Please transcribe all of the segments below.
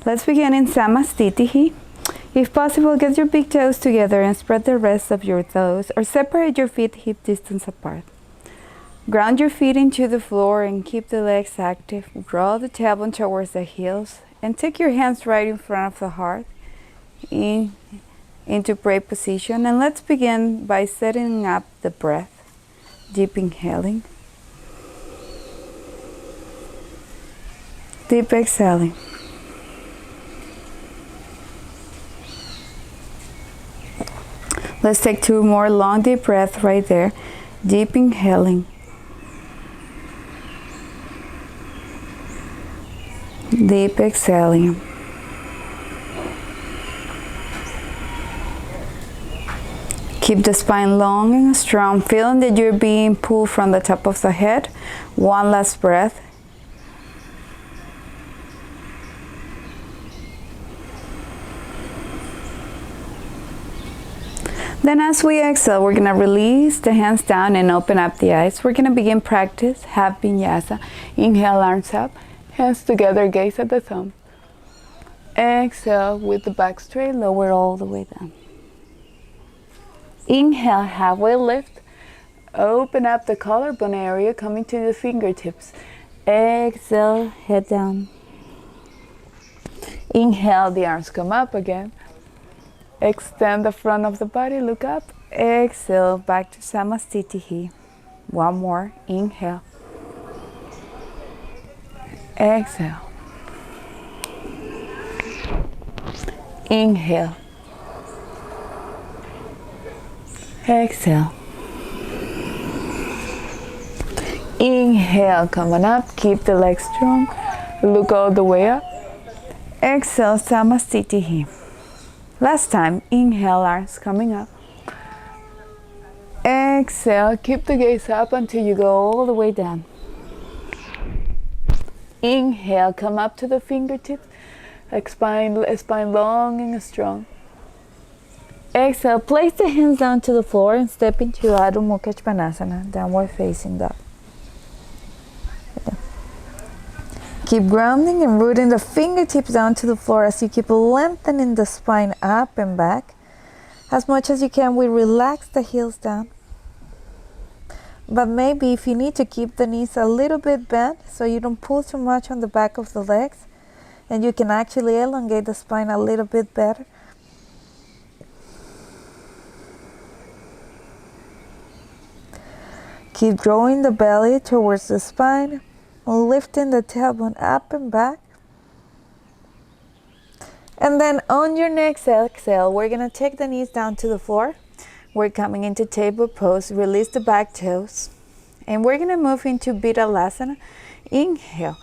Let's begin in Samastitihi. If possible, get your big toes together and spread the rest of your toes, or separate your feet hip distance apart. Ground your feet into the floor and keep the legs active. Draw the tailbone towards the heels and take your hands right in front of the heart into pray position. And let's begin by setting up the breath. Deep inhaling. Deep exhaling. Let's take 2 more long deep breaths right there. Deep inhaling. Deep exhaling. Keep the spine long and strong, feeling that you're being pulled from the top of the head. One last breath. Then as we exhale, we're going to release the hands down and open up the eyes. We're going to begin practice half vinyasa. Inhale, arms up, hands together, gaze at the thumb. Exhale with the back straight, lower all the way down. Inhale, halfway lift. Open up the collarbone area, coming to the fingertips. Exhale, head down. Inhale, the arms come up again. Extend the front of the body, look up. Exhale, back to Samastitihi. One more, inhale. Exhale. Inhale. Exhale. Inhale, coming up, keep the legs strong. Look all the way up. Exhale, Samastitihi. Last time, inhale, arms coming up. Exhale, keep the gaze up until you go all the way down. Inhale, come up to the fingertips, spine long and strong. Exhale, place the hands down to the floor and step into Ardha Mukha Uttanasana, downward facing dog. Keep grounding and rooting the fingertips down to the floor as you keep lengthening the spine up and back. As much as you can, we relax the heels down. But maybe if you need to, keep the knees a little bit bent so you don't pull too much on the back of the legs, and you can actually elongate the spine a little bit better. Keep drawing the belly towards the spine, lifting the tailbone up and back. And then on your next exhale, we're going to take the knees down to the floor. We're coming into table pose, release the back toes. And we're going to move into Vida Lasana. Inhale,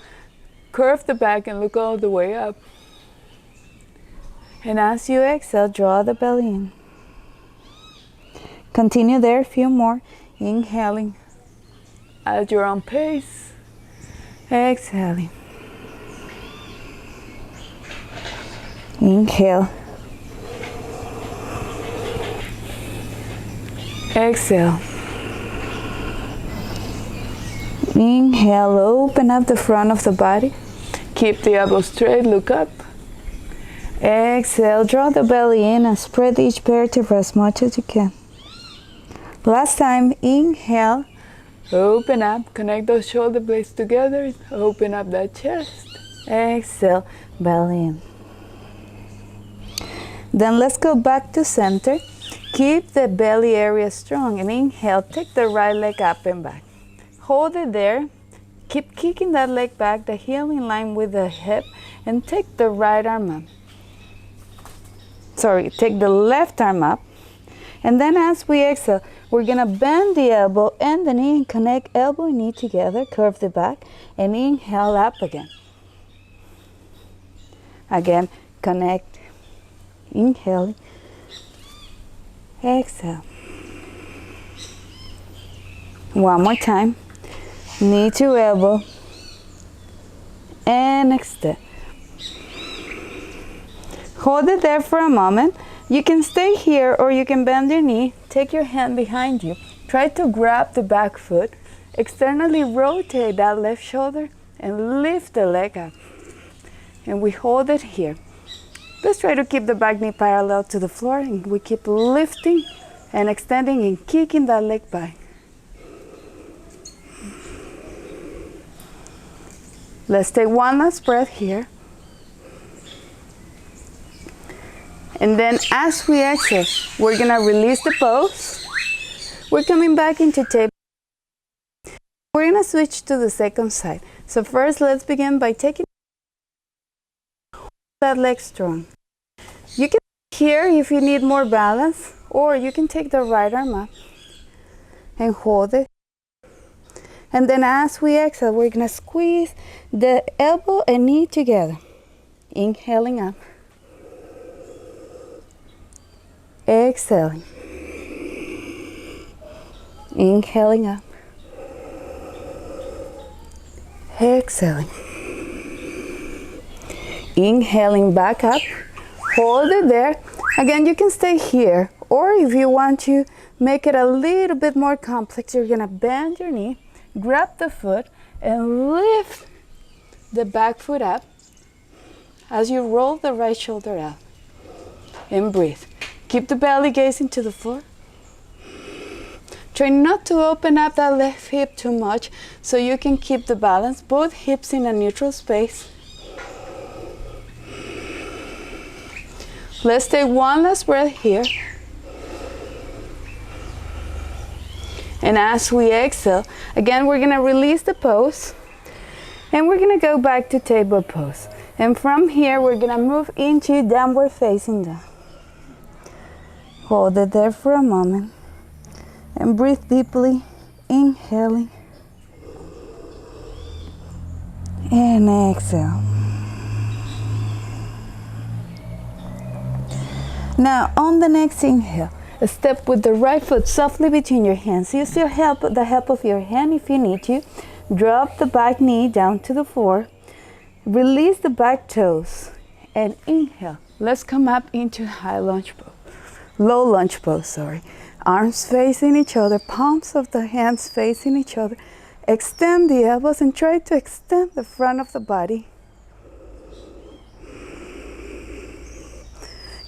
curve the back and look all the way up. And as you exhale, draw the belly in. Continue there, a few more. Inhaling at your own pace. Exhaling. Inhale. Exhale. Inhale, open up the front of the body. Keep the elbows straight, look up. Exhale, draw the belly in and spread each vertebra as much as you can. Last time, inhale, open up, connect those shoulder blades together, open up that chest. Exhale, belly in. Then let's go back to center. Keep the belly area strong and inhale, take the right leg up and back. Hold it there. Keep kicking that leg back, the heel in line with the hip, and take the right arm up. Take the left arm up. And then as we exhale, we're gonna bend the elbow and the knee and connect elbow and knee together, curve the back, and inhale up again. Again, connect, inhale, exhale. One more time, knee to elbow, and extend. Hold it there for a moment. You can stay here or you can bend your knee, take your hand behind you, try to grab the back foot, externally rotate that left shoulder and lift the leg up. and we hold it here. Let's try to keep the back knee parallel to the floor, and we keep lifting and extending and kicking that leg back. Let's take one last breath here. And then as we exhale, we're gonna release the pose. We're coming back into table. We're gonna switch to the second side. So first, let's begin by taking that leg strong. You can here if you need more balance, or you can take the right arm up and hold it. And then as we exhale, we're gonna squeeze the elbow and knee together. Inhaling up. Exhaling. Inhaling up. Exhaling. Inhaling back up. Hold it there. Again, you can stay here, or if you want to make it a little bit more complex, you're gonna bend your knee, grab the foot, and lift the back foot up as you roll the right shoulder out. And breathe. Keep the belly gazing to the floor. Try not to open up that left hip too much so you can keep the balance, both hips in a neutral space. Let's take one last breath here. And as we exhale, again, we're gonna release the pose, and we're gonna go back to table pose. And from here, we're gonna move into downward facing dog. Hold it there for a moment and breathe deeply, inhaling and exhale. Now on the next inhale, step with the right foot softly between your hands. Use the help of your hand if you need to. Drop the back knee down to the floor. Release the back toes and inhale. Let's come up into high lunge pose. Low lunge pose, sorry. Arms facing each other, palms of the hands facing each other. Extend the elbows and try to extend the front of the body.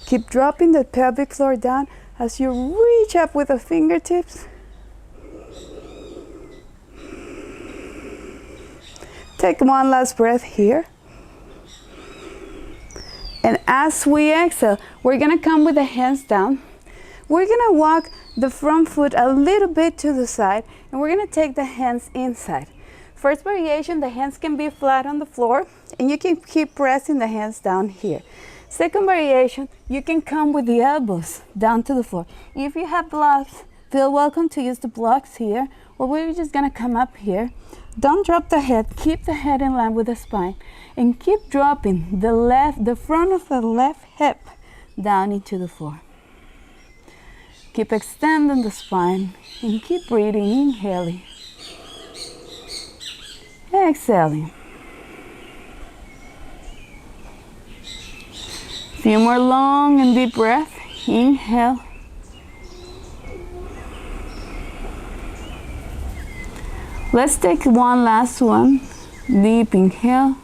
Keep dropping the pelvic floor down as you reach up with the fingertips. Take one last breath here. And as we exhale, we're gonna come with the hands down. We're gonna walk the front foot a little bit to the side, and we're gonna take the hands inside. First variation, the hands can be flat on the floor, and you can keep pressing the hands down here. Second variation, you can come with the elbows down to the floor. If you have blocks, feel welcome to use the blocks here, or we're just gonna come up here. Don't drop the head, keep the head in line with the spine, and keep dropping the front of the left hip down into the floor. Keep extending the spine and keep breathing, inhaling, exhaling. Few more long and deep breaths. Inhale. Let's take one last one. Deep inhale.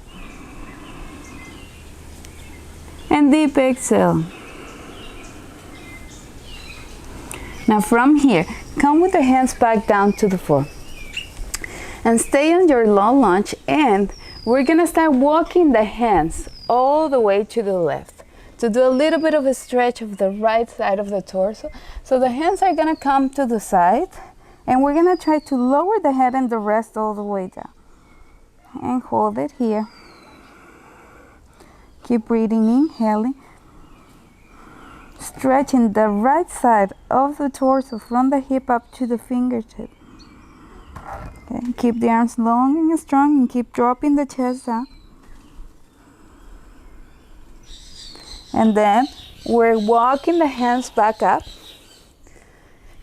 And deep exhale. Now from here, come with the hands back down to the floor. And stay on your low lunge, and we're gonna start walking the hands all the way to the left to do a little bit of a stretch of the right side of the torso. So the hands are gonna come to the side, and we're gonna try to lower the head and the rest all the way down. And hold it here. Keep breathing, inhaling. Stretching the right side of the torso from the hip up to the fingertip. Okay, keep the arms long and strong, and keep dropping the chest down. And then we're walking the hands back up.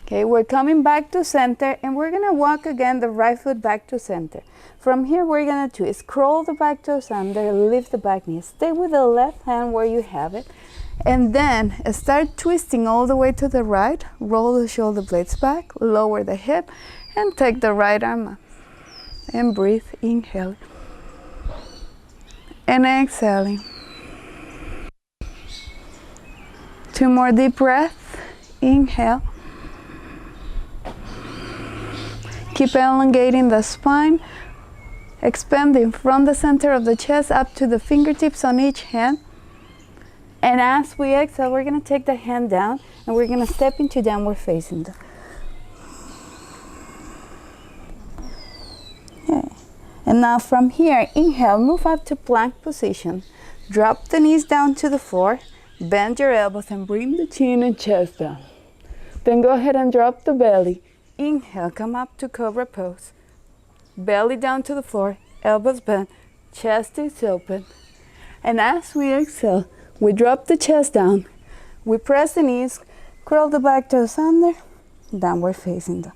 Okay, we're coming back to center, and we're gonna walk again the right foot back to center. From here, we're gonna twist, curl the back toes under, lift the back knee. Stay with the left hand where you have it, and then start twisting all the way to the right. Roll the shoulder blades back, lower the hip, and take the right arm up. And breathe, inhale. And exhaling. 2 more deep breaths. Inhale. Keep elongating the spine, expanding from the center of the chest up to the fingertips on each hand. And as we exhale, we're going to take the hand down and we're going to step into downward facing dog. Okay. And now from here, inhale, move up to plank position. Drop the knees down to the floor, bend your elbows and bring the chin and chest down. Then go ahead and drop the belly. Inhale, come up to cobra pose. Belly down to the floor, elbows bent, chest is open. And as we exhale, we drop the chest down. We press the knees, curl the back toes under, downward facing dog.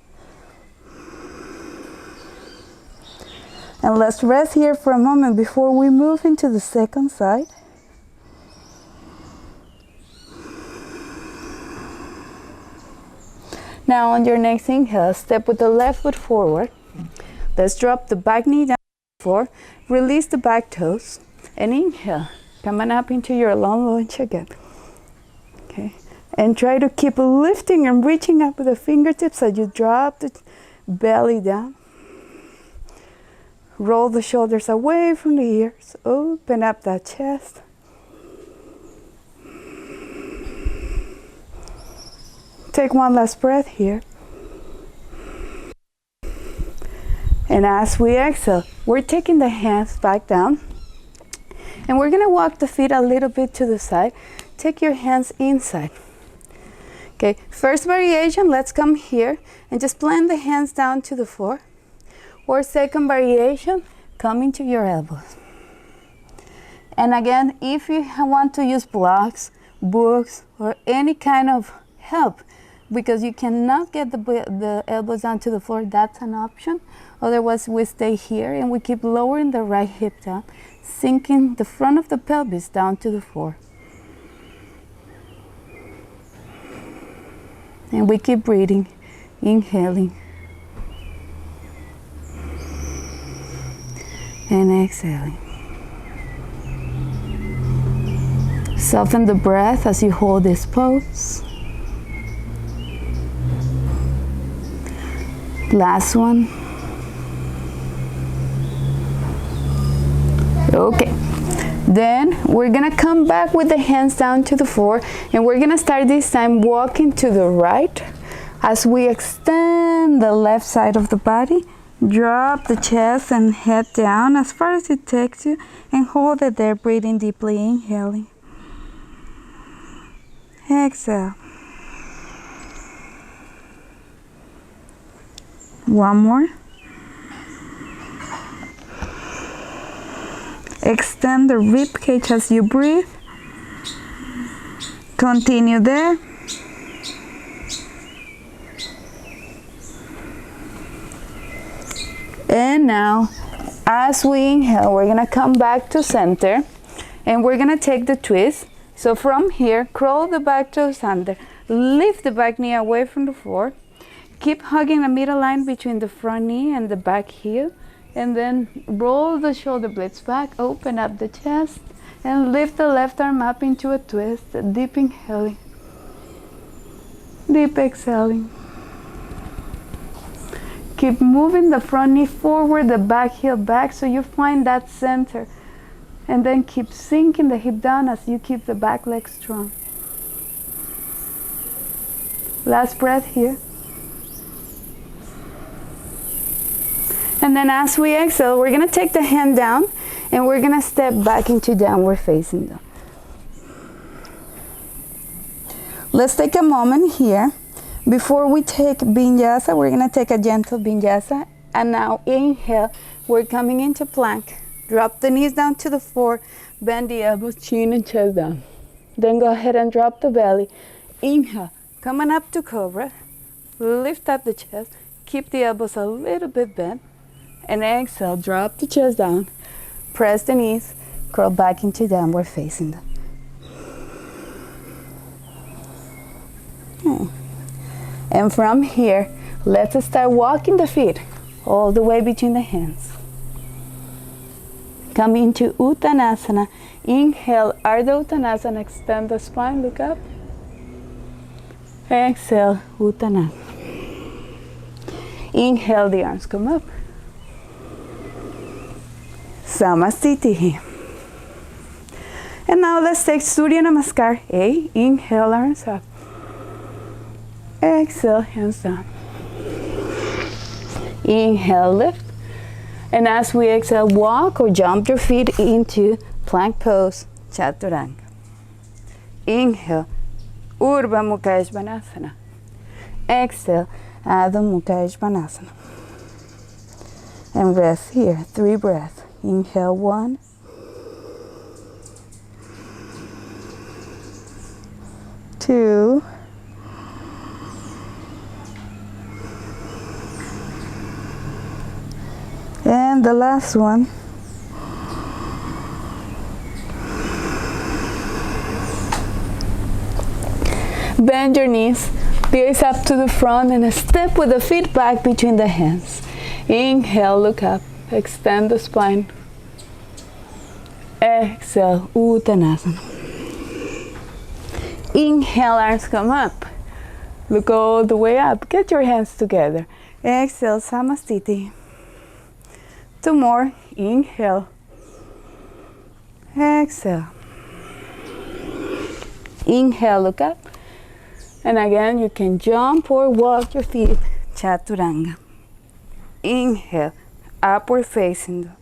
And let's rest here for a moment before we move into the second side. Now on your next inhale, step with the left foot forward. Let's drop the back knee down to the floor. Release the back toes. And inhale, coming up into your long lunge again. Okay. And try to keep lifting and reaching up with the fingertips as you drop the belly down. Roll the shoulders away from the ears. Open up that chest. Take one last breath here. And as we exhale, we're taking the hands back down. And we're going to walk the feet a little bit to the side. Take your hands inside. Okay, first variation, let's come here and just plant the hands down to the floor. Or second variation, come into your elbows. And again, if you want to use blocks, books, or any kind of help, because you cannot get the elbows down to the floor, that's an option. Otherwise, we stay here and we keep lowering the right hip down, sinking the front of the pelvis down to the floor. And we keep breathing, inhaling. And exhaling. Soften the breath as you hold this pose. Last one. Okay. Then we're gonna come back with the hands down to the floor and we're gonna start this time walking to the right as we extend the left side of the body. Drop the chest and head down as far as it takes you and hold it there, breathing deeply, inhaling. Exhale. One more. Extend the rib cage as you breathe. Continue there. And now, as we inhale, we're gonna come back to center and we're gonna take the twist. So from here, curl the back toes under, lift the back knee away from the floor, keep hugging the middle line between the front knee and the back heel, and then roll the shoulder blades back, open up the chest, and lift the left arm up into a twist, deep inhaling, deep exhaling. Keep moving the front knee forward, the back heel back, so you find that center. And then keep sinking the hip down as you keep the back leg strong. Last breath here. And then as we exhale, we're gonna take the hand down and we're gonna step back into downward facing dog. Let's take a moment here. Before we take Vinyasa, we're gonna take a gentle Vinyasa. And now inhale, we're coming into plank. Drop the knees down to the floor, bend the elbows, chin and chest down. Then go ahead and drop the belly. Inhale, coming up to cobra. Lift up the chest, keep the elbows a little bit bent. And exhale, drop the chest down. Press the knees, curl back into downward facing dog. Okay. And from here, let's start walking the feet all the way between the hands. Come into Uttanasana. Inhale, Ardha Uttanasana. Extend the spine, look up. Exhale, Uttanasana. Inhale, the arms come up. Samastitihi. And now let's take Surya Namaskar. Inhale, arms up. Exhale, hands down. Inhale, lift. And as we exhale, walk or jump your feet into plank pose, chaturanga. Inhale, Urdhva Mukha Svanasana. Exhale, Adho Mukha Svanasana. And rest here, 3 breaths. Inhale, 1. 2. And the last one. Bend your knees, gaze up to the front and step with the feet back between the hands. Inhale, look up, extend the spine. Exhale, Uttanasana. Inhale, arms come up. Look all the way up, get your hands together. Exhale, Samastitihi. 2 more, inhale. Exhale. Inhale, look up. And again, you can jump or walk your feet, chaturanga. Inhale, upward facing dog.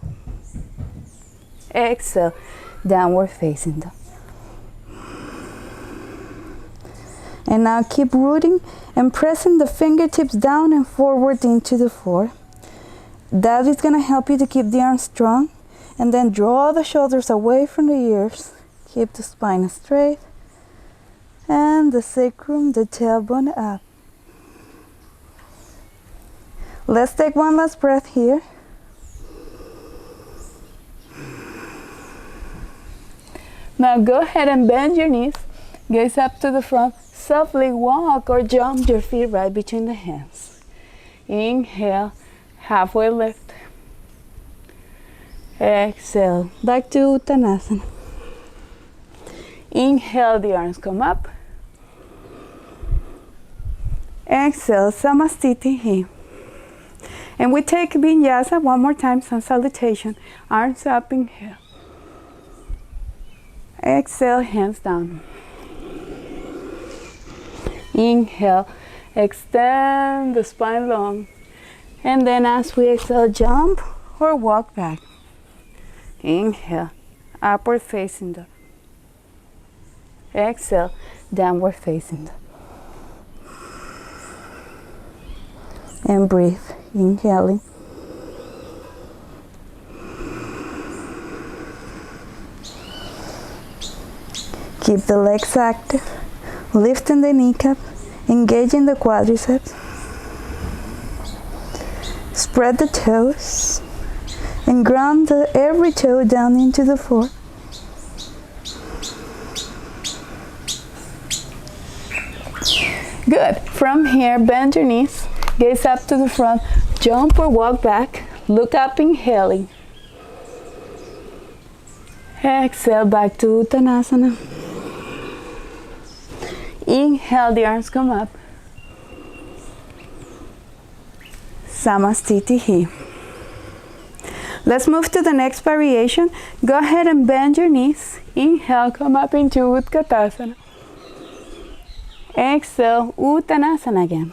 Exhale, downward facing dog. And now keep rooting and pressing the fingertips down and forward into the floor. That is going to help you to keep the arms strong. And then draw the shoulders away from the ears. Keep the spine straight. And the sacrum, the tailbone up. Let's take one last breath here. Now go ahead and bend your knees. Gaze up to the front. Softly walk or jump your feet right between the hands. Inhale, halfway lift. Exhale, back to Uttanasana. Inhale, the arms come up. Exhale, Samastitihi. And we take Vinyasa one more time, sun salutation. Arms up, inhale. Exhale, hands down. Inhale, extend the spine long. And then as we exhale, jump or walk back. Inhale, upward facing dog. Exhale, downward facing dog. And breathe, inhaling. Keep the legs active, lifting the kneecap, engaging the quadriceps. Spread the toes and ground every toe down into the floor. Good. From here, bend your knees, gaze up to the front, jump or walk back, look up, inhaling. Exhale, back to Uttanasana. Inhale, the arms come up. Samastitihi. Let's move to the next variation. Go ahead and bend your knees. Inhale, come up into Uttanasana. Exhale, Uttanasana again.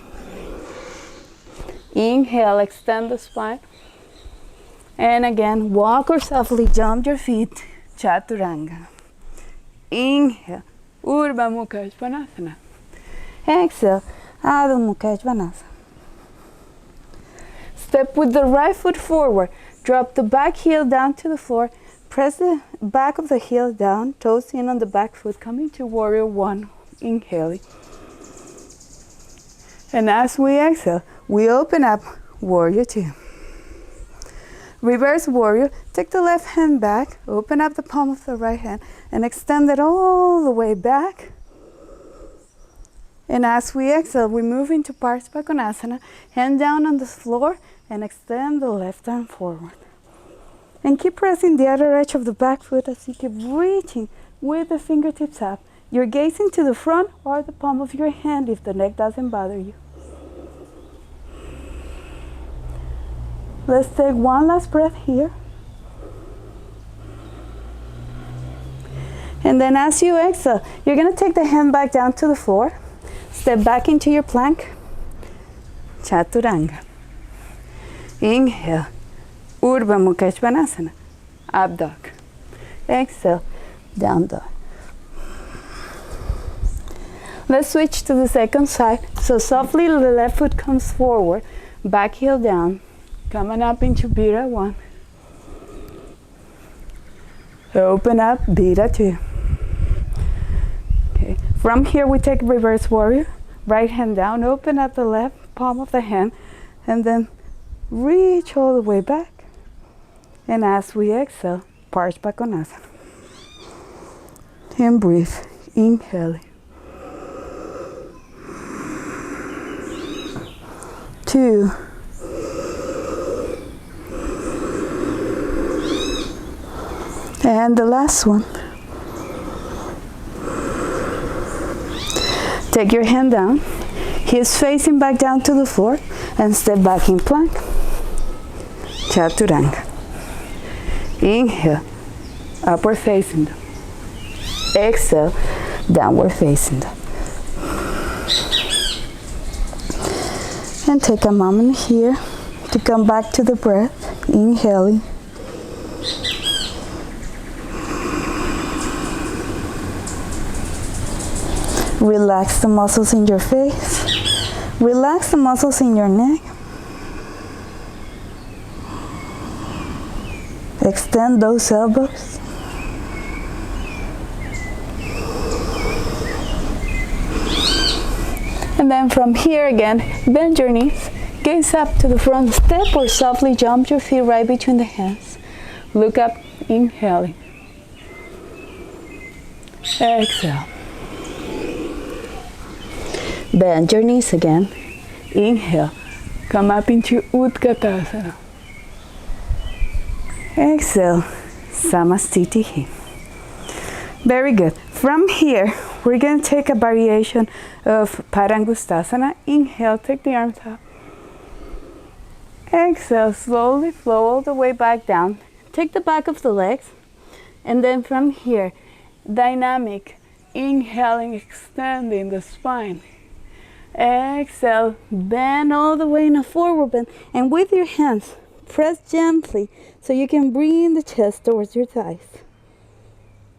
Inhale, extend the spine. And again, walk or softly jump your feet, chaturanga. Inhale, Urdhva Mukha Svanasana. Exhale, Adho Mukha Svanasana. Step with the right foot forward. Drop the back heel down to the floor. Press the back of the heel down, toes in on the back foot. Coming to Warrior 1. Inhaling. And as we exhale, we open up Warrior 2. Reverse Warrior. Take the left hand back. Open up the palm of the right hand and extend it all the way back. And as we exhale, we move into Vakonasana. Hand down on the floor and extend the left arm forward. And keep pressing the other edge of the back foot as you keep reaching with the fingertips up. You're gazing to the front or the palm of your hand if the neck doesn't bother you. Let's take one last breath here. And then as you exhale, you're going to take the hand back down to the floor. Step back into your plank. Chaturanga. Inhale. Urdhva Mukha Svanasana. Up dog. Exhale. Down dog. Let's switch to the second side. So softly the left foot comes forward. Back heel down. Coming up into Vida 1. Open up, Vida 2. Okay. From here we take reverse warrior. Right hand down, open up the left palm of the hand, and then reach all the way back. And as we exhale, Parsh Vakonasana. And breathe, inhaling. 2. And the last one. Take your hand down, heels facing back down to the floor, and step back in plank. Chaturanga. Inhale, upward facing dog. Exhale, downward facing dog. And take a moment here to come back to the breath, inhaling. Relax the muscles in your face. Relax the muscles in your neck. Extend those elbows. And then from here again, bend your knees, gaze up to the front, step or softly jump your feet right between the hands. Look up, inhaling. Exhale. Bend your knees again. Inhale. Come up into Uttanasana. Exhale. Samastitihi. Very good. From here, we're going to take a variation of Parangustasana. Inhale, take the arms up. Exhale, slowly flow all the way back down. Take the back of the legs. And then from here, dynamic. Inhaling, extending the spine. Exhale, bend all the way in a forward bend. And with your hands, press gently so you can bring the chest towards your thighs.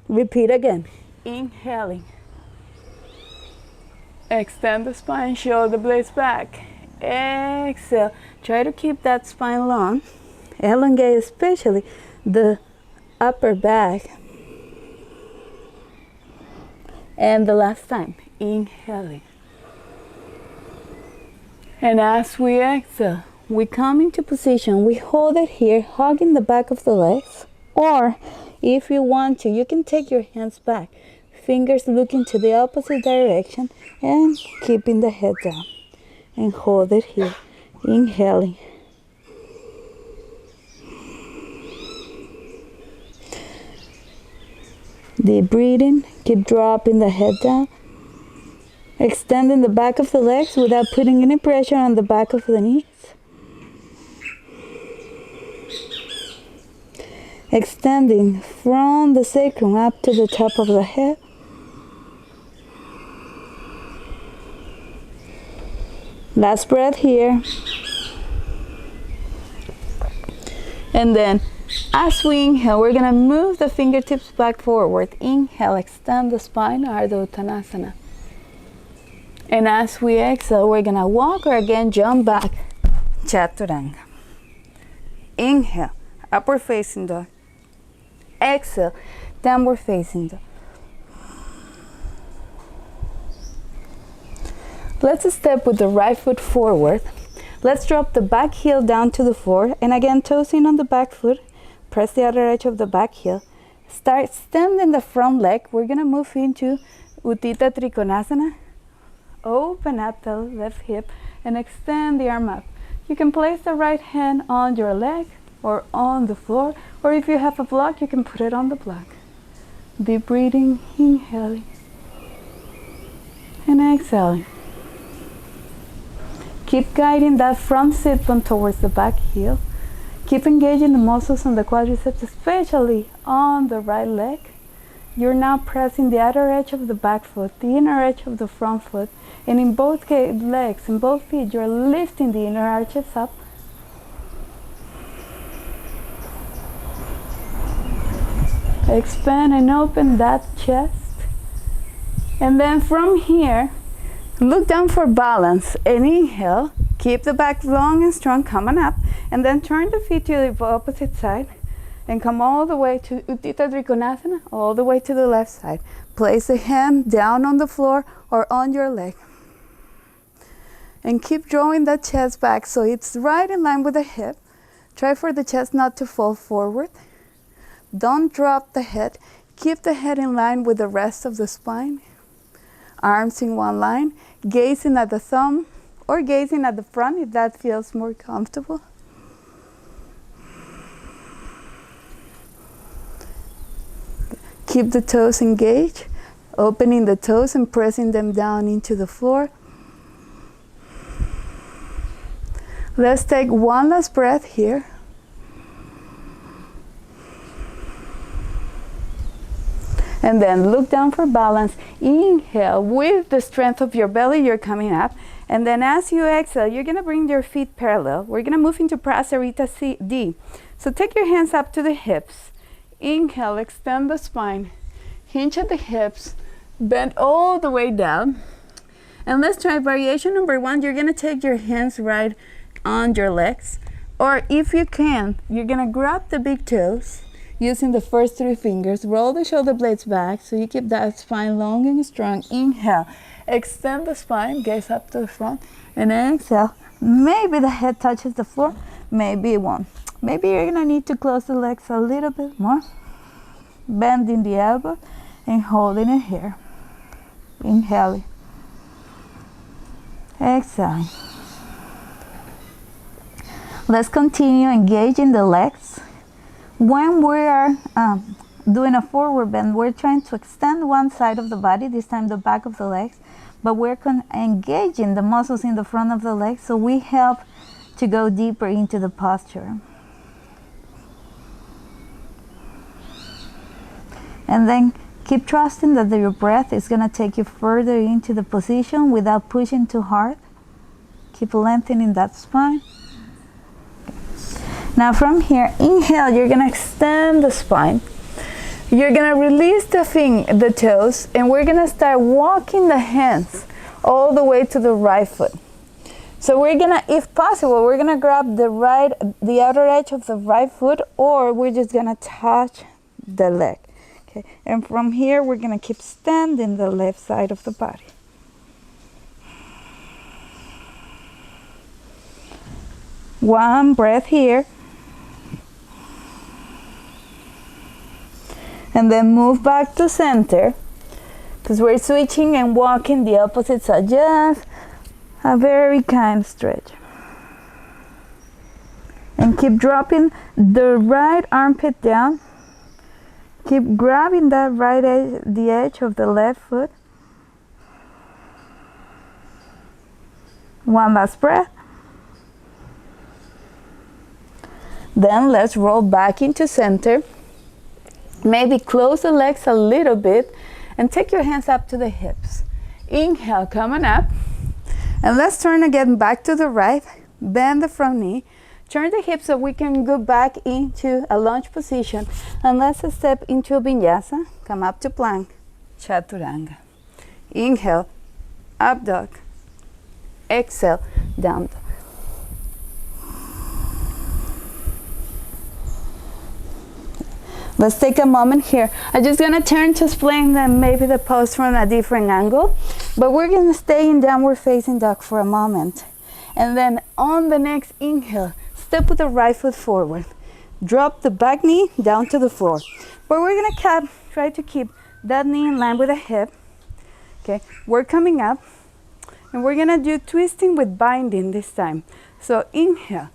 Repeat again. Inhaling. Extend the spine, shoulder blades back. Exhale. Try to keep that spine long. Elongate especially the upper back. And the last time. Inhaling. And as we exhale, we come into position. We hold it here, hugging the back of the legs. Or if you want to, you can take your hands back. Fingers looking to the opposite direction and keeping the head down. And hold it here. Inhaling. Deep breathing. Keep dropping the head down. Extending the back of the legs without putting any pressure on the back of the knees. Extending from the sacrum up to the top of the head. Last breath here. And then as we inhale, we're going to move the fingertips back forward. Inhale, extend the spine, Ardha Uttanasana. And as we exhale, we're going to walk or again jump back. Chaturanga. Inhale, upward facing dog. Exhale, downward facing dog. Let's step with the right foot forward. Let's drop the back heel down to the floor. And again, toes in on the back foot. Press the other edge of the back heel. Start extending the front leg. We're going to move into Utthita Trikonasana. Open up the left hip and extend the arm up. You can place the right hand on your leg or on the floor, or if you have a block, you can put it on the block. Deep breathing, inhaling and exhaling. Keep guiding that front sit bone towards the back heel. Keep engaging the muscles on the quadriceps, especially on the right leg. You're now pressing the outer edge of the back foot, the inner edge of the front foot, and in both legs, in both feet, you're lifting the inner arches up. Expand and open that chest. And then from here, look down for balance and inhale. Keep the back long and strong coming up, and then turn the feet to the opposite side and come all the way to Utthita Trikonasana, all the way to the left side. Place the hand down on the floor or on your leg. And keep drawing that chest back so it's right in line with the hip. Try for the chest not to fall forward. Don't drop the head. Keep the head in line with the rest of the spine. Arms in one line, gazing at the thumb or gazing at the front if that feels more comfortable. Keep the toes engaged, opening the toes and pressing them down into the floor. Let's take one last breath here. And then look down for balance. Inhale with the strength of your belly, you're coming up. And then as you exhale, you're gonna bring your feet parallel. We're gonna move into Prasarita D. So take your hands up to the hips. Inhale, extend the spine. Hinge at the hips. Bend all the way down. And let's try variation number 1. You're gonna take your hands right on your legs. Or if you can, you're gonna grab the big toes. Using the first 3 fingers, roll the shoulder blades back so you keep that spine long and strong. Inhale, extend the spine, gaze up to the front, and exhale. Maybe the head touches the floor, maybe it won't. Maybe you're gonna need to close the legs a little bit more. Bending the elbow and holding it here. Inhaling. Exhaling. Let's continue engaging the legs. When we are doing a forward bend, we're trying to extend one side of the body, this time the back of the legs, but we're engaging the muscles in the front of the legs, so we help to go deeper into the posture. And then keep trusting that your breath is going to take you further into the position without pushing too hard. Keep lengthening that spine. Now from here, inhale, you're gonna extend the spine. You're gonna release the toes, and we're gonna start walking the hands all the way to the right foot. So we're gonna, if possible, we're gonna grab the outer edge of the right foot, or we're just gonna touch the leg. Okay, and from here, we're gonna keep standing the left side of the body. One breath here. And then move back to center, because we're switching and walking the opposite side. Just a very kind stretch. And keep dropping the right armpit down. Keep grabbing that right edge, the edge of the left foot. One last breath. Then let's roll back into center. Maybe close the legs a little bit and take your hands up to the hips. Inhale, coming up. And let's turn again back to the right. Bend the front knee. Turn the hips so we can go back into a lunge position. And let's step into a Vinyasa. Come up to plank. Chaturanga. Inhale, up dog. Exhale, down dog. Let's take a moment here. I'm just gonna turn to explain maybe the pose from a different angle, but we're gonna stay in downward facing dog for a moment. And then on the next inhale, step with the right foot forward. Drop the back knee down to the floor. But we're gonna try to keep that knee in line with the hip. Okay, we're coming up, and we're gonna do twisting with binding this time. So inhale,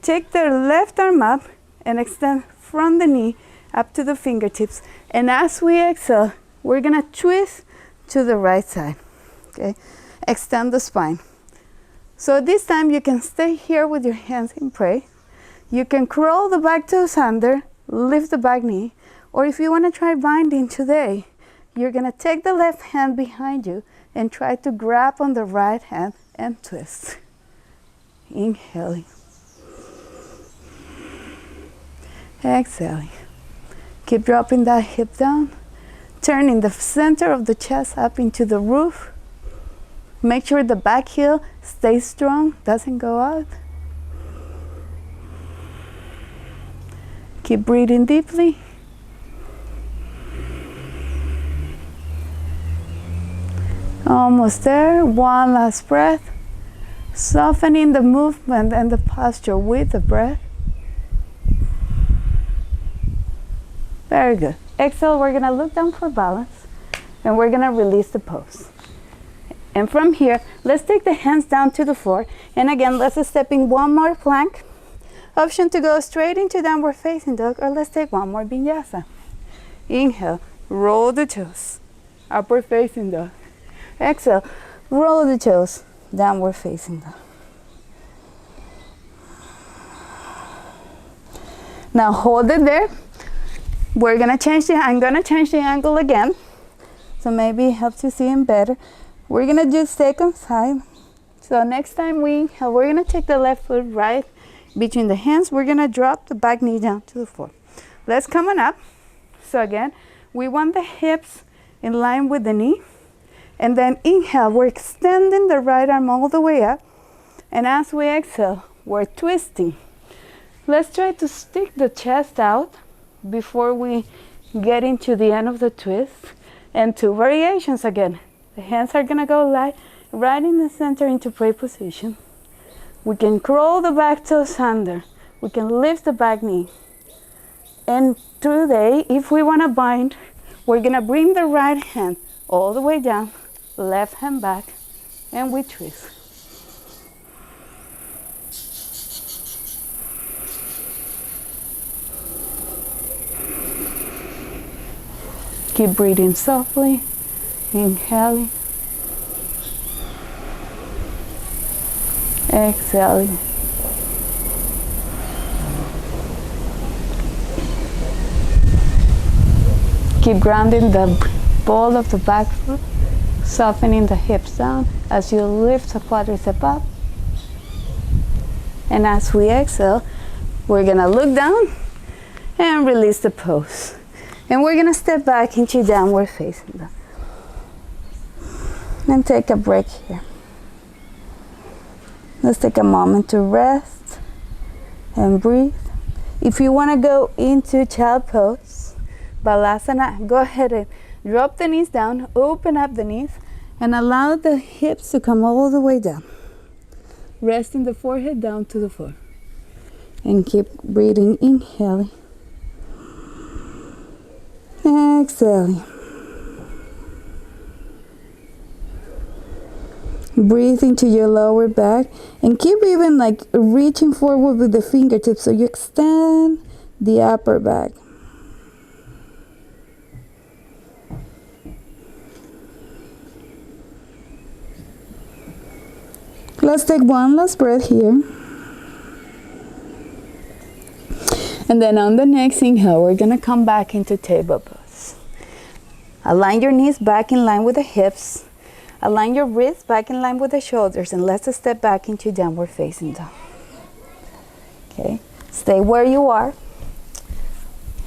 take the left arm up, and extend from the knee up to the fingertips. And as we exhale, we're gonna twist to the right side, okay? Extend the spine. So this time you can stay here with your hands in prayer. You can crawl the back toes under, lift the back knee, or if you wanna try binding today, you're gonna take the left hand behind you and try to grab on the right hand and twist. Inhaling. Exhaling. Keep dropping that hip down, turning the center of the chest up into the roof. Make sure the back heel stays strong, doesn't go out. Keep breathing deeply. Almost there. One last breath. Softening the movement and the posture with the breath. Very good. Exhale, we're gonna look down for balance and we're gonna release the pose. And from here, let's take the hands down to the floor. And again, let's step in one more plank. Option to go straight into downward facing dog, or let's take one more vinyasa. Inhale, roll the toes, upward facing dog. Exhale, roll the toes, downward facing dog. Now hold it there. I'm gonna change the angle again, so maybe it helps you see him better. We're gonna do second side. So next time we inhale, we're gonna take the left foot right between the hands. We're gonna drop the back knee down to the floor. Let's come on up. So again, we want the hips in line with the knee. And then inhale, we're extending the right arm all the way up. And as we exhale, we're twisting. Let's try to stick the chest out before we get into the end of the twist. And 2 variations again. The hands are gonna go right in the center into pray position. We can crawl the back toes under. We can lift the back knee. And today, if we wanna bind, we're gonna bring the right hand all the way down, left hand back, and we twist. Keep breathing softly, inhaling, exhaling. Keep grounding the ball of the back foot, softening the hips down as you lift the quadricep up. And as we exhale, we're gonna look down and release the pose. And we're gonna step back into downward facing dog. And take a break here. Let's take a moment to rest and breathe. If you wanna go into child pose, Balasana, go ahead and drop the knees down, open up the knees, and allow the hips to come all the way down. Resting the forehead down to the floor. And keep breathing, inhaling. Exhaling. Breathe into your lower back and keep even like reaching forward with the fingertips so you extend the upper back. Let's take one last breath here. And then on the next inhale, we're gonna come back into table pose. Align your knees back in line with the hips. Align your wrists back in line with the shoulders, and let's step back into downward facing dog. Okay, stay where you are.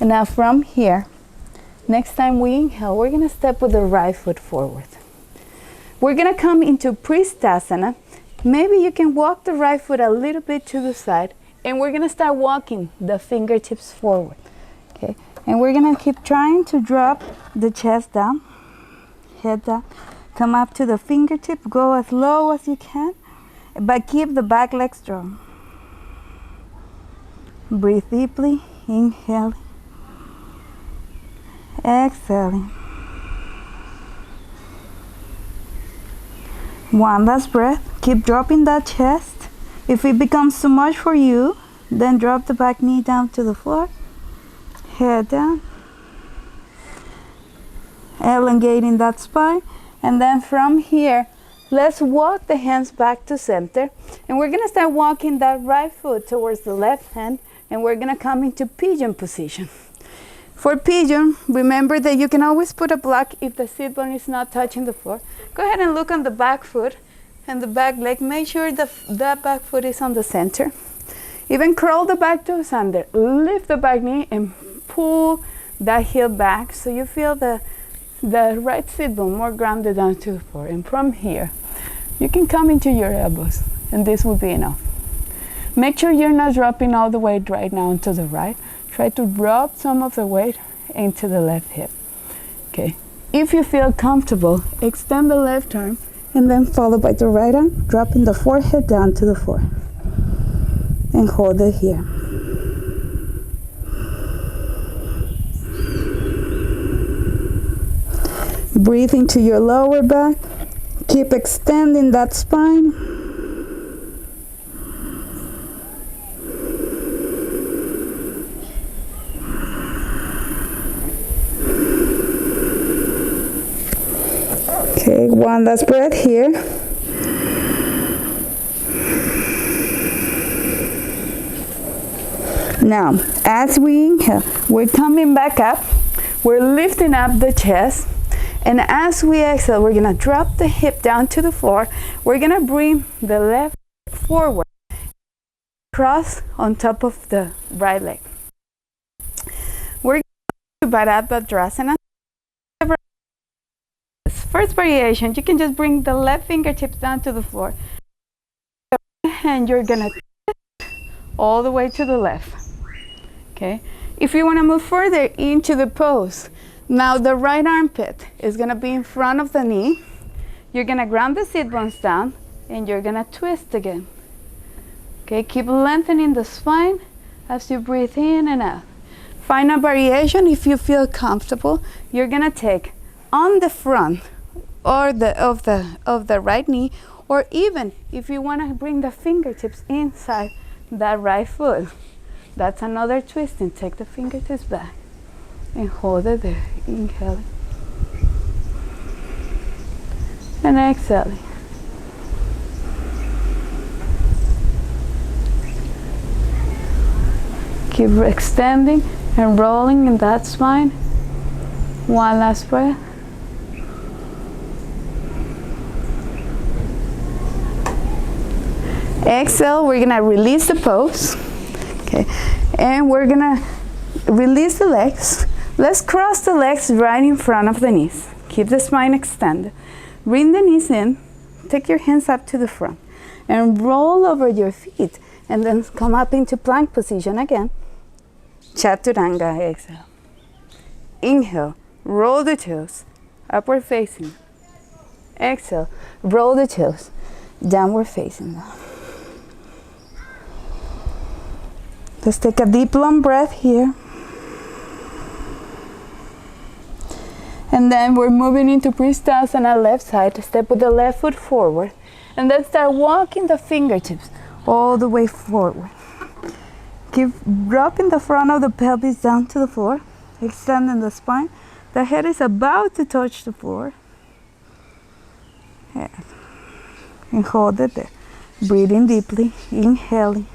And now from here, next time we inhale, we're gonna step with the right foot forward. We're gonna come into Prasarita. Maybe you can walk the right foot a little bit to the side, and we're gonna start walking the fingertips forward. Okay, and we're gonna keep trying to drop the chest down, head down, come up to the fingertip, go as low as you can, but keep the back leg strong. Breathe deeply, inhaling, exhaling. One last breath. Keep dropping that chest. If it becomes too much for you, Then drop the back knee down to the floor. Head down. Elongating that spine. And then from here, let's walk the hands back to center. And we're going to start walking that right foot towards the left hand. And we're going to come into pigeon position. For pigeon, remember that you can always put a block if the sit bone is not touching the floor. Go ahead and look on the back foot and the back leg. Make sure that back foot is on the center. Even curl the back toes under. Lift the back knee and pull that heel back so you feel the right sit bone more grounded down to the floor. And from here, you can come into your elbows, and this will be enough. Make sure you're not dropping all the weight right now into the right. Try to drop some of the weight into the left hip. Okay. If you feel comfortable, extend the left arm and then follow by the right arm, dropping the forehead down to the floor. And hold it here. Breathe into your lower back. Keep extending that spine. Okay, one last breath here. Now, as we inhale, we're coming back up. We're lifting up the chest. And as we exhale, we're gonna drop the hip down to the floor. We're gonna bring the left forward, cross on top of the right leg. We're going to Padottanasana. First variation, you can just bring the left fingertips down to the floor. And you're gonna twist all the way to the left. Okay. If you wanna move further into the pose, now the right armpit is gonna be in front of the knee. You're gonna ground the sit bones down and you're gonna twist again. Okay, keep lengthening the spine as you breathe in and out. Final variation, if you feel comfortable, you're gonna take on the front or of the right knee, or even if you wanna bring the fingertips inside that right foot. That's another twisting. Take the fingertips back and hold it there. Inhaling and exhaling. Keep extending and rolling in that spine. One last breath. Exhale, we're gonna release the pose. Okay, and we're gonna release the legs. Let's cross the legs right in front of the knees. Keep the spine extended. Bring the knees in. Take your hands up to the front and roll over your feet, and then come up into plank position again. Chaturanga, exhale. Inhale, roll the toes, upward facing. Exhale, roll the toes, downward facing. Let's take a deep long breath here. And then we're moving into Prasarita, left side. Step with the left foot forward. And then start walking the fingertips all the way forward. Keep dropping the front of the pelvis down to the floor. Extending the spine. The head is about to touch the floor. Yeah. And hold it there. Breathing deeply. Inhaling.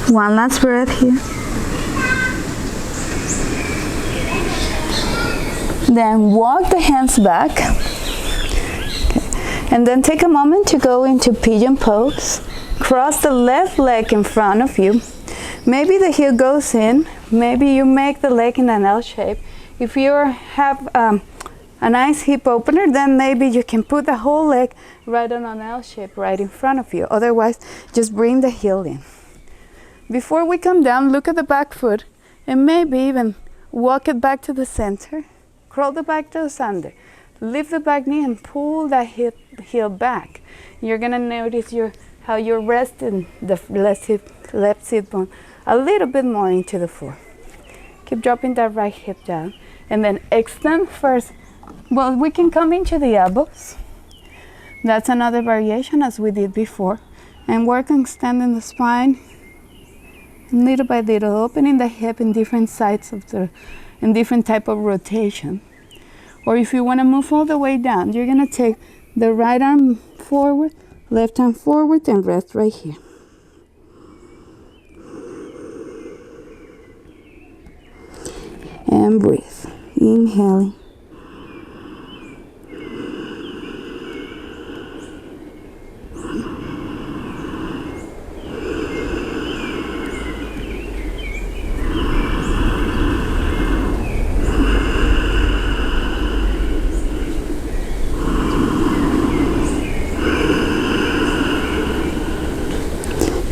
One last breath here. Then walk the hands back. Okay. And then take a moment to go into Pigeon Pose. Cross the left leg in front of you. Maybe the heel goes in. Maybe you make the leg in an L shape. If you have a nice hip opener, then maybe you can put the whole leg right on an L shape right in front of you. Otherwise, just bring the heel in. Before we come down, look at the back foot and maybe even walk it back to the center. Curl the back toes under. Lift the back knee and pull that heel back. You're gonna notice you how you're resting the left sit bone a little bit more into the floor. Keep dropping that right hip down and then extend first. Well, we can come into the elbows. That's another variation as we did before. And work on extending the spine little by little, opening the hip in different sides of in different type of rotation. Or if you want to move all the way down, you're going to take the right arm forward, left arm forward, and rest right here. And breathe. Inhaling.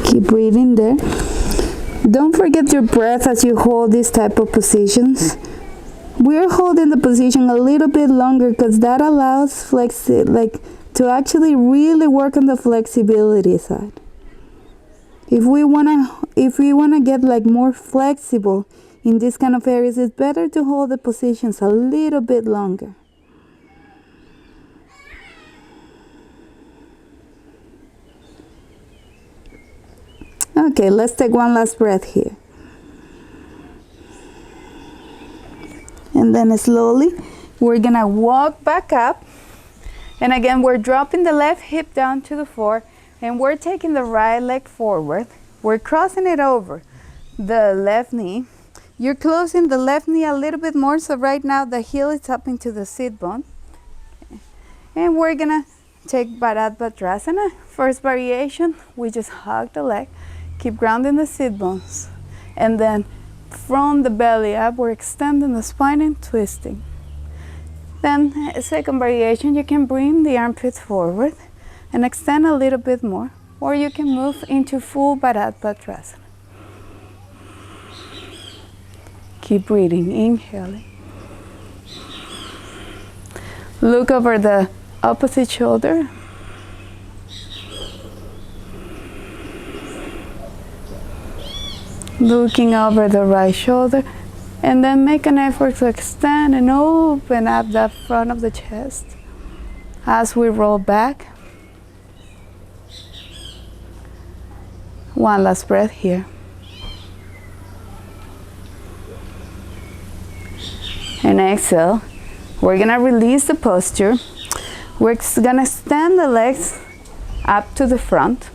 Keep breathing there. Don't forget your breath as you hold these type of positions. We're holding the position a little bit longer because that allows to actually really work on the flexibility side. If we wanna get more flexible in this kind of areas, it's better to hold the positions a little bit longer. Okay, let's take one last breath here. And then slowly, we're gonna walk back up. And again, we're dropping the left hip down to the floor and we're taking the right leg forward. We're crossing it over the left knee. You're closing the left knee a little bit more, so right now the heel is up into the sit bone. And we're gonna take Padottanasana. First variation, we just hug the leg. Keep grounding the sit bones. And then from the belly up, we're extending the spine and twisting. Then second variation, you can bring the armpits forward and extend a little bit more, or you can move into full Padottanasana. Keep breathing, inhaling. Look over the opposite shoulder. Looking over the right shoulder, and then make an effort to extend and open up the front of the chest as we roll back. One last breath here. And exhale. We're gonna release the posture. We're gonna extend the legs up to the front.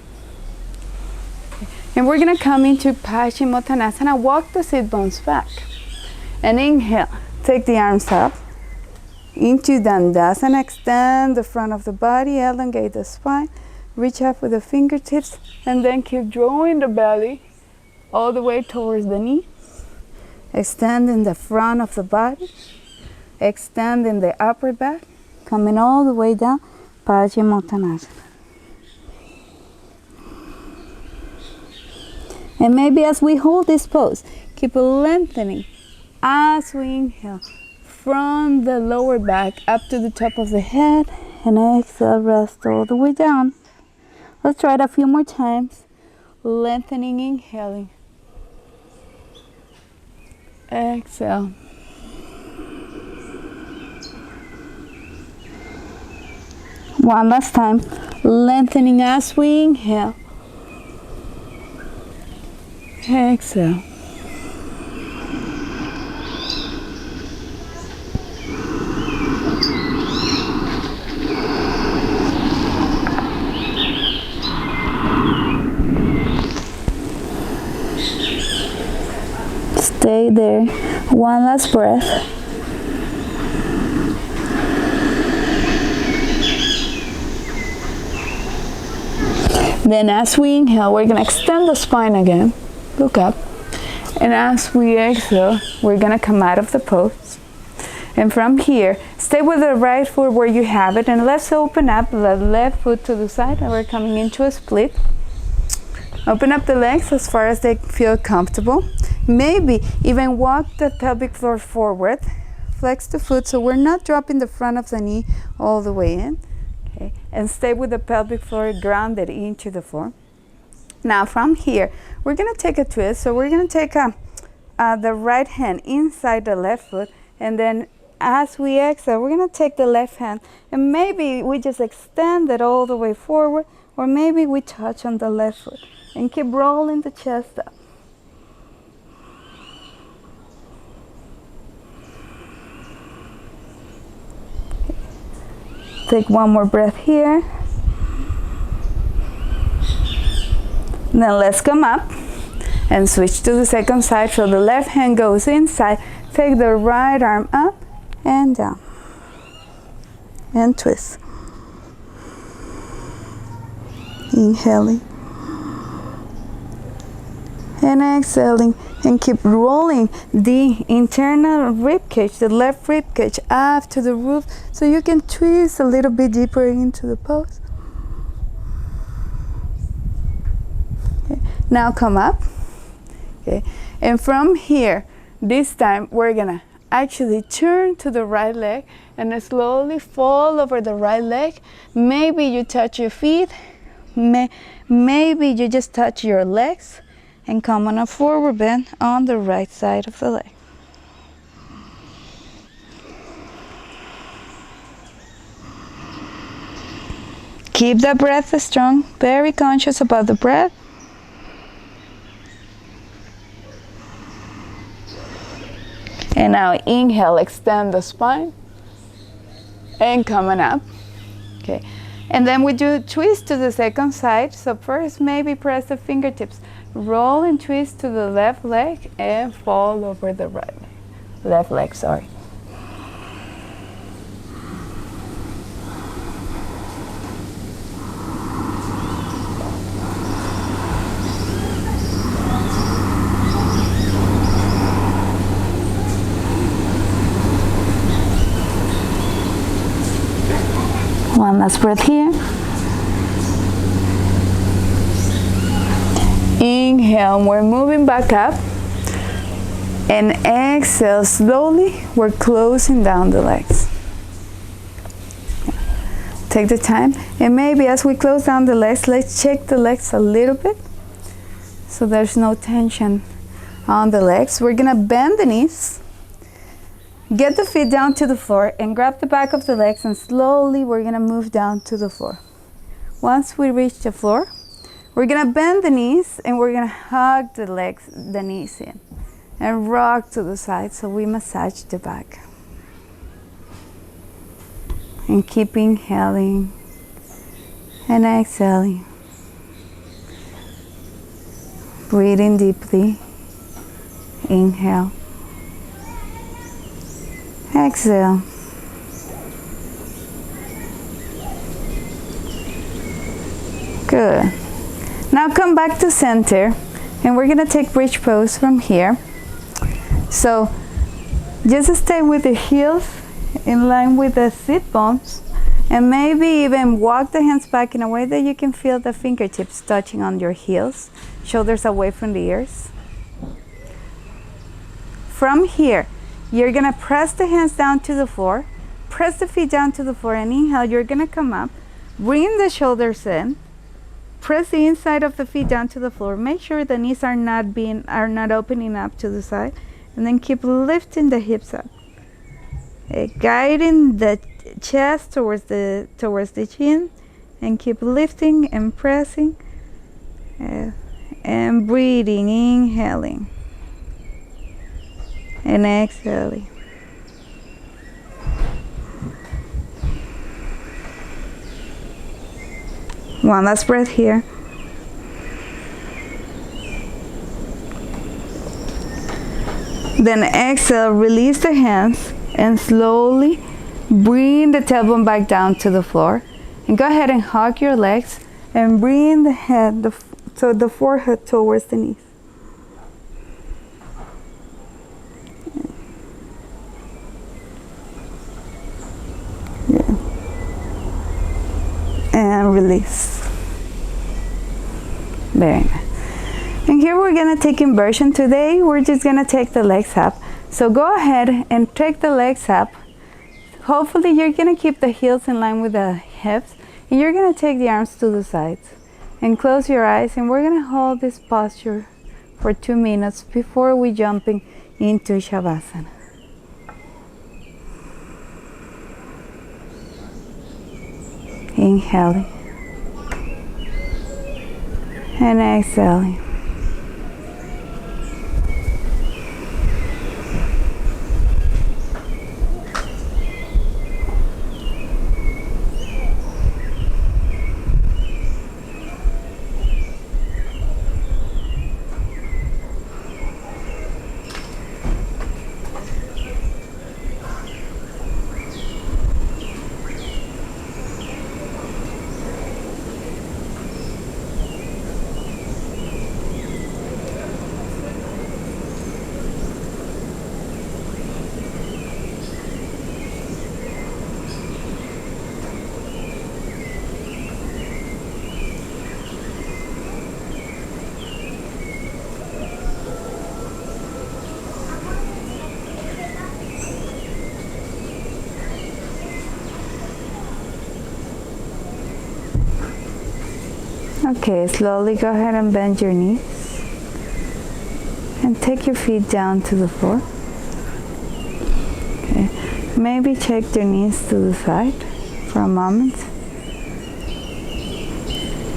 And we're gonna come into Uttanasana, walk the sit bones back. And inhale, take the arms up. Into Dandasana, extend the front of the body, elongate the spine, reach up with the fingertips, and then keep drawing the belly all the way towards the knee. Extending the front of the body, extending the upper back, coming all the way down, Uttanasana. And maybe as we hold this pose, keep lengthening as we inhale from the lower back up to the top of the head, and exhale, rest all the way down. Let's try it a few more times. Lengthening, inhaling. Exhale. One last time. Lengthening as we inhale. Exhale. Stay there. One last breath. Then as we inhale, we're going to extend the spine again. Look up. And as we exhale, we're going to come out of the pose. And from here, stay with the right foot where you have it. And let's open up the left foot to the side. And we're coming into a split. Open up the legs as far as they feel comfortable. Maybe even walk the pelvic floor forward. Flex the foot so we're not dropping the front of the knee all the way in. Okay? And stay with the pelvic floor grounded into the floor. Now from here, we're gonna take a twist. So we're gonna take the right hand inside the left foot, and then as we exhale, we're gonna take the left hand, and maybe we just extend it all the way forward, or maybe we touch on the left foot, and keep rolling the chest up. Take one more breath here. Then let's come up and switch to the second side. So the left hand goes inside. Take the right arm up and down. And twist. Inhaling. And exhaling. And keep rolling the internal rib cage, the left rib cage, up to the roof, so you can twist a little bit deeper into the pose. Okay. Now come up. Okay. And from here, this time we're gonna actually turn to the right leg and slowly fall over the right leg. Maybe you touch your feet, maybe you just touch your legs, and come on a forward bend on the right side of the leg. Keep the breath strong, very conscious about the breath. And now inhale, extend the spine, and coming up. Okay. And then we do twist to the second side. So first maybe press the fingertips. Roll and twist to the left leg and fall over the right leg. Left leg, sorry. One last breath here. Inhale, we're moving back up, and exhale slowly, we're closing down the legs. Take the time, and maybe as we close down the legs, let's shake the legs a little bit so there's no tension on the legs. We're gonna bend the knees, get the feet down to the floor, and grab the back of the legs, and slowly we're gonna move down to the floor. Once we reach the floor, we're gonna bend the knees and we're gonna hug the legs, the knees in, and rock to the side so we massage the back. And keep inhaling and exhaling. Breathing deeply. Inhale. Exhale. Good. Now come back to center, and we're gonna take bridge pose from here. So just stay with the heels in line with the sit bones, and maybe even walk the hands back in a way that you can feel the fingertips touching on your heels, shoulders away from the ears. From here, you're gonna press the hands down to the floor, press the feet down to the floor, and inhale, you're gonna come up, bring the shoulders in, press the inside of the feet down to the floor. Make sure the knees are not opening up to the side, and then keep lifting the hips up. Guiding the chest towards the chin, and keep lifting and pressing, and breathing, inhaling and exhaling. One last breath here. Then exhale, release the hands, and slowly bring the tailbone back down to the floor. And go ahead and hug your legs and bring the head, the forehead towards the knees. Yeah. And release. Very nice. And here we're gonna take inversion. Today we're just gonna take the legs up. So go ahead and take the legs up. Hopefully you're gonna keep the heels in line with the hips. And you're going to take the arms to the sides and close your eyes, and we're going to hold this posture for 2 minutes before we jumping into Shavasana. Inhaling and exhaling. Okay, slowly go ahead and bend your knees and take your feet down to the floor. Okay, maybe check your knees to the side for a moment.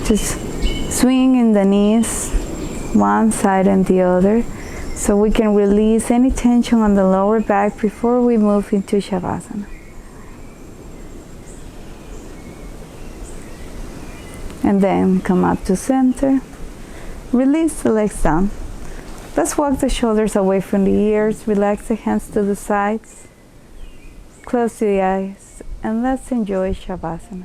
Just swinging the knees one side and the other so we can release any tension on the lower back before we move into Shavasana. And then come up to center. Release the legs down. Let's walk the shoulders away from the ears. Relax the hands to the sides. Close the eyes and let's enjoy Shavasana.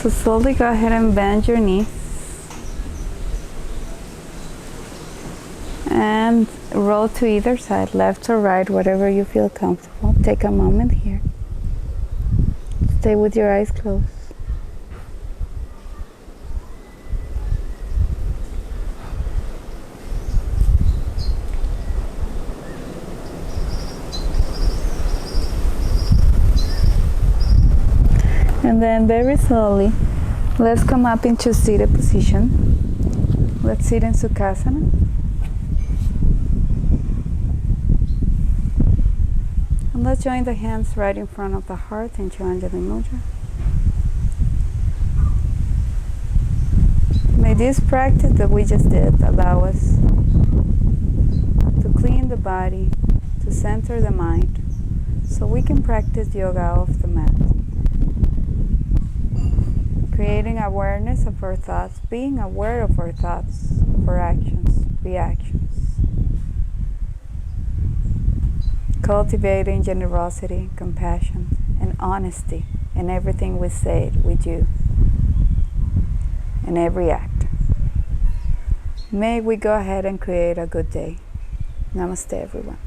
So slowly go ahead and bend your knees. And roll to either side, left or right, whatever you feel comfortable. Take a moment here. Stay with your eyes closed. And then very slowly, let's come up into seated position. Let's sit in Sukhasana. And let's join the hands right in front of the heart into Anjali Mudra. May this practice that we just did allow us to clean the body, to center the mind, so we can practice yoga off the mat. Creating awareness of our thoughts, being aware of our thoughts, of our actions, reactions. Cultivating generosity, compassion, and honesty in everything we say, we do, in every act. May we go ahead and create a good day. Namaste, everyone.